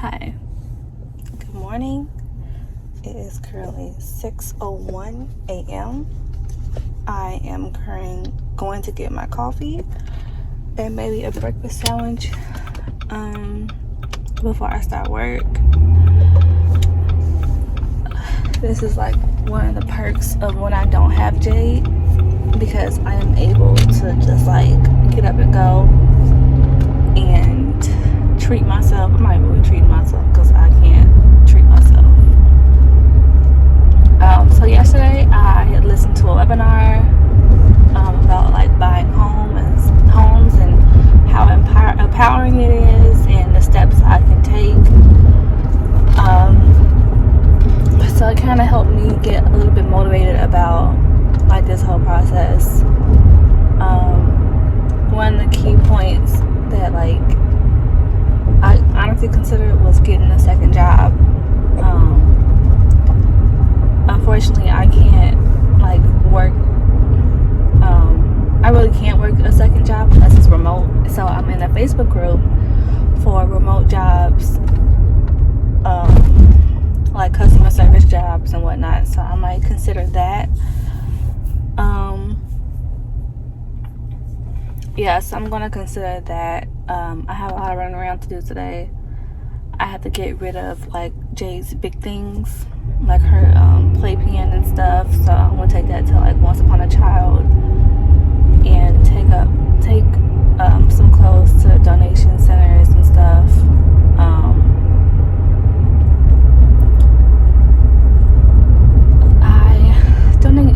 Hi, good morning. It is currently 6:01 a.m. I am currently going to get my coffee and maybe a breakfast sandwich before I start work. This is like one of the perks of when I don't have Jade, because I am able to just like get up and go and treat myself. I'm not really treating myself because I can't treat myself. So yesterday I listened to a webinar about like buying homes and how empowering it is and the steps I can take. So it kind of helped me get a little bit motivated about like this whole process. One of the key points that like I honestly considered was getting a second job. Unfortunately, I can't like work. I really can't work a second job unless it's remote. So I'm in a Facebook group for remote jobs, like customer service jobs and whatnot. So I might consider that. So I'm gonna consider that. I have a lot of running around to do today. I have to get rid of like Jade's big things, like her playpen and stuff. So I'm gonna take that to like Once Upon a Child and take some clothes to donation centers and stuff.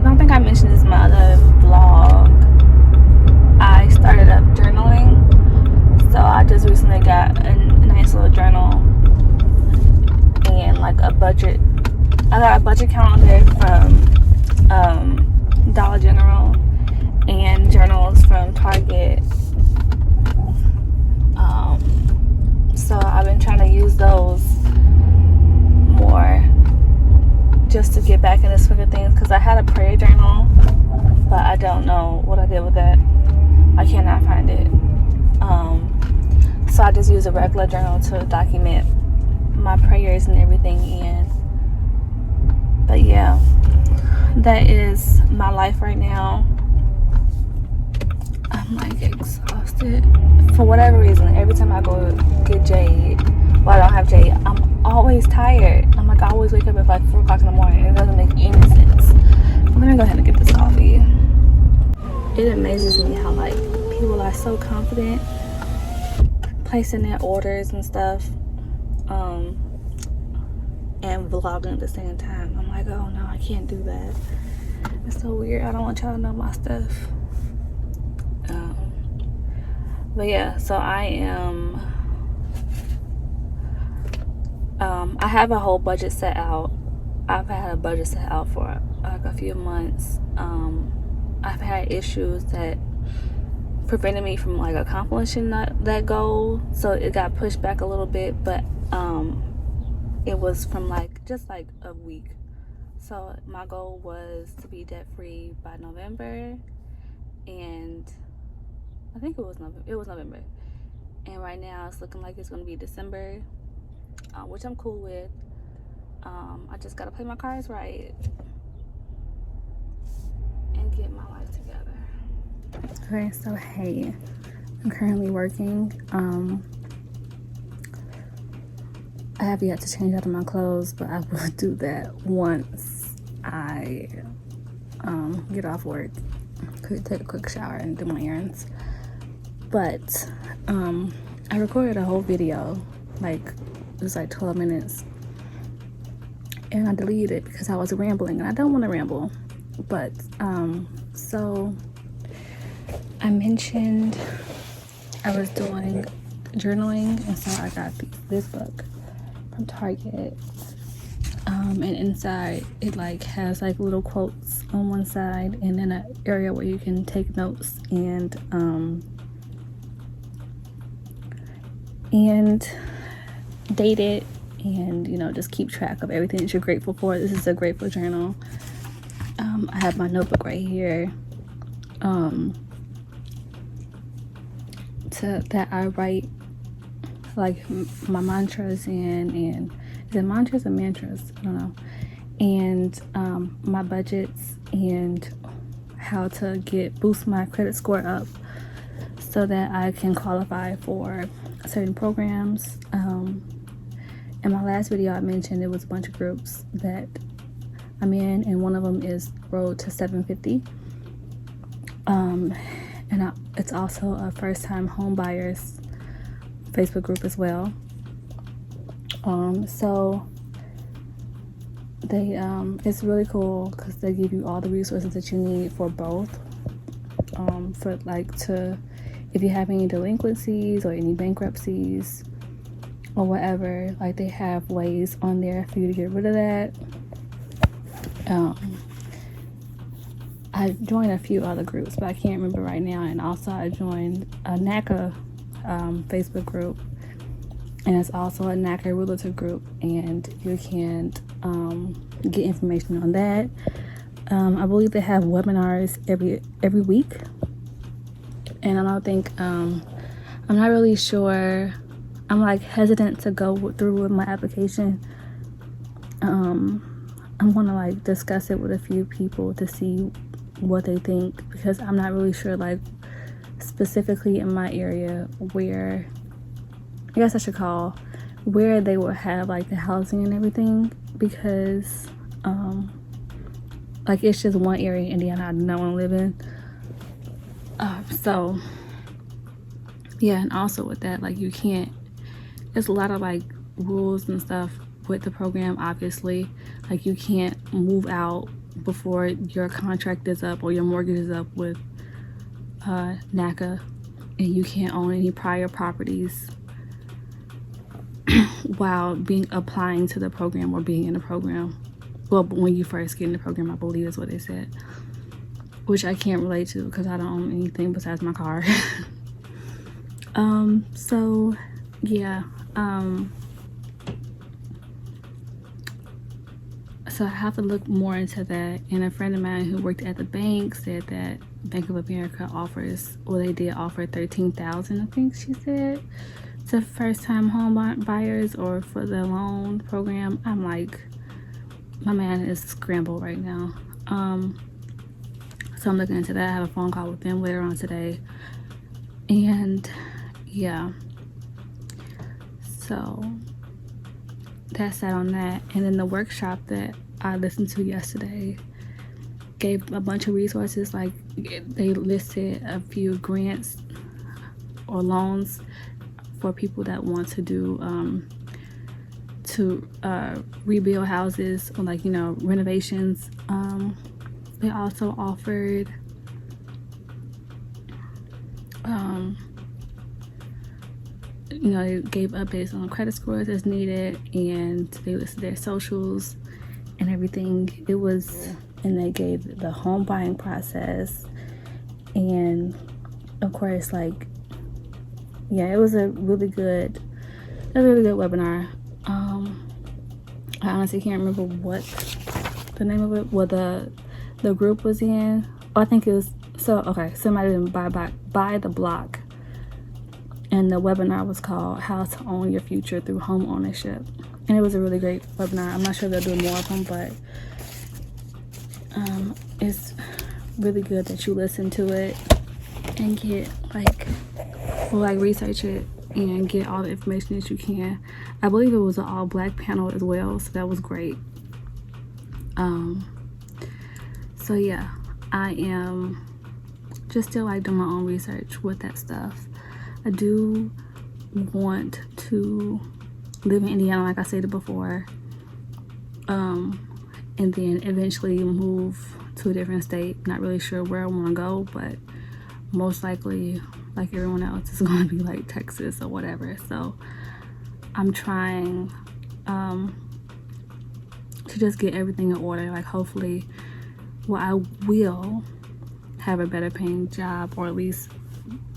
I don't think I mentioned this in my other vlog. I started up journaling. So I just recently got a nice little journal and like a budget. I got a budget calendar from Dollar General and journals from Target. So I've been trying to use those more just to get back in the swing of things, because I had a prayer journal, but I don't know what I did with that. I cannot find it. So I just use a regular journal to document my prayers and everything in. But yeah, that is my life right now. I'm like exhausted. For whatever reason, every time I go get Jade, well, I don't have Jade, I'm always tired. I'm like, I always wake up at like 4 o'clock in the morning. It doesn't make any sense. Let me go ahead and get this coffee. It amazes me how like people are so confident placing their orders and stuff, and vlogging at the same time. I'm like, oh no, I can't do that. It's so weird. I don't want y'all to know my stuff. But yeah, so I am I have a whole budget set out. I've had a budget set out for like a few months. I've had issues that prevented me from like accomplishing that goal, so it got pushed back a little bit, but it was from like just like a week. So my goal was to be debt free by November, and I think it was November, and right now it's looking like it's going to be December, which I'm cool with. I just gotta play my cards right and get my life together. Okay, so hey, I'm currently working. I have yet to change out of my clothes, but I will do that once I get off work. Could take a quick shower and do my errands. But I recorded a whole video, like it was like 12 minutes, and I deleted it because I was rambling, and I don't want to ramble. But so I mentioned I was doing journaling, and so I got this book from Target, and inside it like has like little quotes on one side, and then an area where you can take notes and date it, and just keep track of everything that you're grateful for. This is a grateful journal. I have my notebook right here that I write like my mantras and is it mantras or mantras? I don't know. And my budgets and how to boost my credit score up so that I can qualify for certain programs. In my last video, I mentioned there was a bunch of groups that I'm in, and one of them is Road to 750. It's also a first-time home buyers Facebook group as well. So they it's really cool because they give you all the resources that you need for both. For if you have any delinquencies or any bankruptcies or whatever, like they have ways on there for you to get rid of that. I joined a few other groups, but I can't remember right now. And also I joined a NACA Facebook group, and it's also a NACA realtor group, and you can get information on that. I believe they have webinars every week, and I don't think I'm not really sure. I'm like hesitant to go through with my application. I'm gonna like discuss it with a few people to see what they think, because I'm not really sure, like specifically in my area where, I guess I should call, where they will have like the housing and everything, because like it's just one area in Indiana I do not want to live in. So yeah, and also with that, like there's a lot of like rules and stuff with the program. Obviously, like you can't move out before your contract is up or your mortgage is up with NACA, and you can't own any prior properties while applying to the program or being in the program. Well, when you first get in the program, I believe is what they said, which I can't relate to because I don't own anything besides my car. So yeah, so I have to look more into that. And a friend of mine who worked at the bank said that Bank of America they did offer $13,000, I think she said, to first-time home buyers or for the loan program. I'm like, my man is scrambled right now. So I'm looking into that. I have a phone call with them later on today, and yeah, so that's that on that. And then the workshop that I listened to yesterday gave a bunch of resources. Like they listed a few grants or loans for people that want to do rebuild houses, or like, renovations. They also offered they gave updates on credit scores as needed, and they listed their socials and everything. And they gave the home buying process, and of course, like, yeah, it was a really good webinar. I honestly can't remember what the name of it, what the group was in. I think it was, somebody didn't buy the block, and the webinar was called How to Own Your Future Through Home Ownership. And it was a really great webinar. I'm not sure they'll do more of them, but it's really good that you listen to it and get research it and get all the information that you can. I believe it was an all black panel as well, so that was great. So yeah, I am just still like doing my own research with that stuff. I do want to live in Indiana, like I said before, and then eventually move to a different state. Not really sure where I want to go, but most likely, like everyone else, it's going to be like Texas or whatever. So I'm trying to just get everything in order. Like hopefully, I will have a better paying job, or at least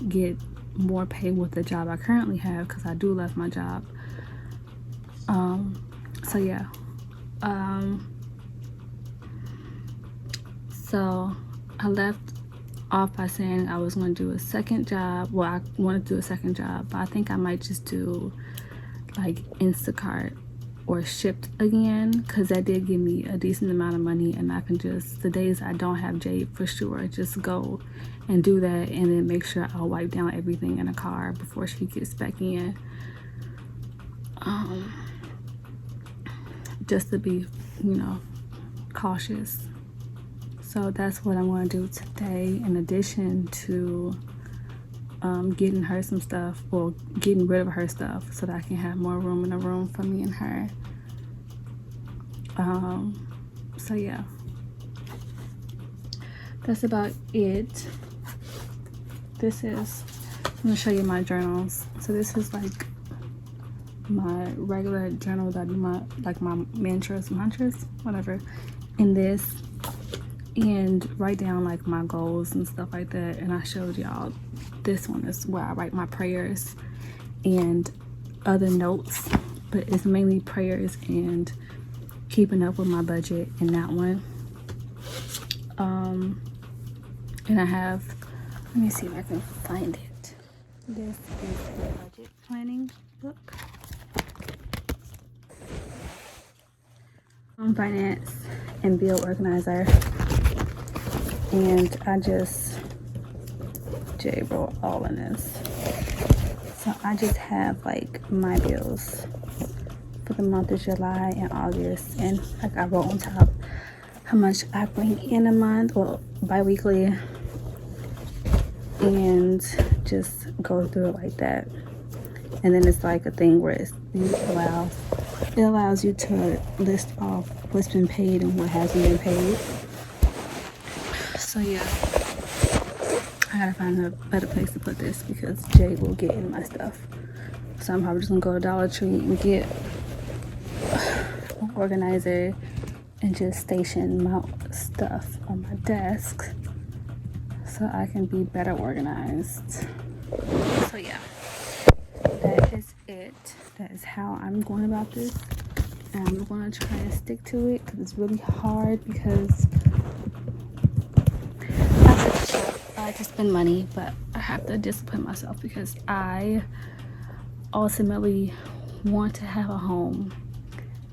get more pay with the job I currently have, because I do love my job. So yeah, so I left off by saying I was going to do a second job. Well, I want to do a second job, but I think I might just do like Instacart or shipped again, because that did give me a decent amount of money, and I can just, the days I don't have Jade for sure, just go and do that, and then make sure I'll wipe down everything in the car before she gets back in, just to be, you know, cautious. So that's what I'm going to do today, in addition to getting her some stuff, or getting rid of her stuff, so that I can have more room in the room for me and her. So yeah, that's about it. This is, I'm gonna show you my journals. So this is like my regular journal that I do my, like my mantras, whatever, in this, and write down like my goals and stuff like that. And I showed y'all this one is where I write my prayers and other notes, but it's mainly prayers and keeping up with my budget in that one. And I have, let me see if I can find it. This is a budget planning book. Finance and bill organizer, and I just wrote all in this. So I just have like my bills for the month of July and August, and like I wrote on top how much I bring in a month or bi-weekly, and just go through it like that. And then it's like a thing where it allows you to list off what's been paid and what hasn't been paid. So yeah, I gotta find a better place to put this, because Jay will get in my stuff. So I'm probably just gonna go to Dollar Tree and get an organizer and just station my stuff on my desk so I can be better organized. So yeah, that is it. That is how I'm going about this, and I'm going to try and stick to it, because it's really hard, because I like to spend money, but I have to discipline myself, because I ultimately want to have a home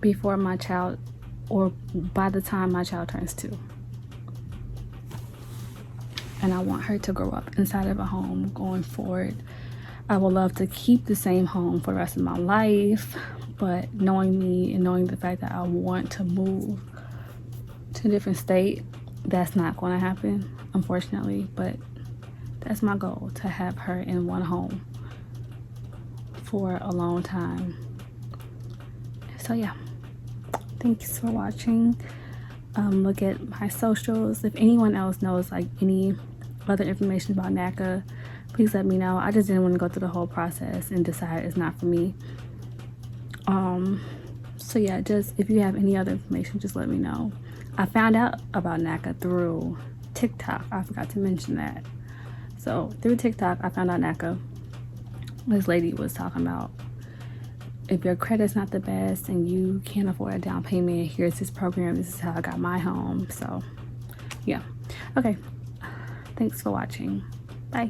before my child, or by the time my child turns 2. And I want her to grow up inside of a home going forward. I would love to keep the same home for the rest of my life, but knowing me and knowing the fact that I want to move to a different state, that's not going to happen, unfortunately. But that's my goal, to have her in one home for a long time. So yeah, thanks for watching. Look at my socials. If anyone else knows like any other information about NACA, please let me know. I just didn't want to go through the whole process and decide it's not for me. So yeah, just if you have any other information, just let me know. I found out about NACA through TikTok. I forgot to mention that. So through TikTok, I found out NACA. This lady was talking about, if your credit's not the best and you can't afford a down payment, here's this program. This is how I got my home. So yeah, okay, thanks for watching. Bye.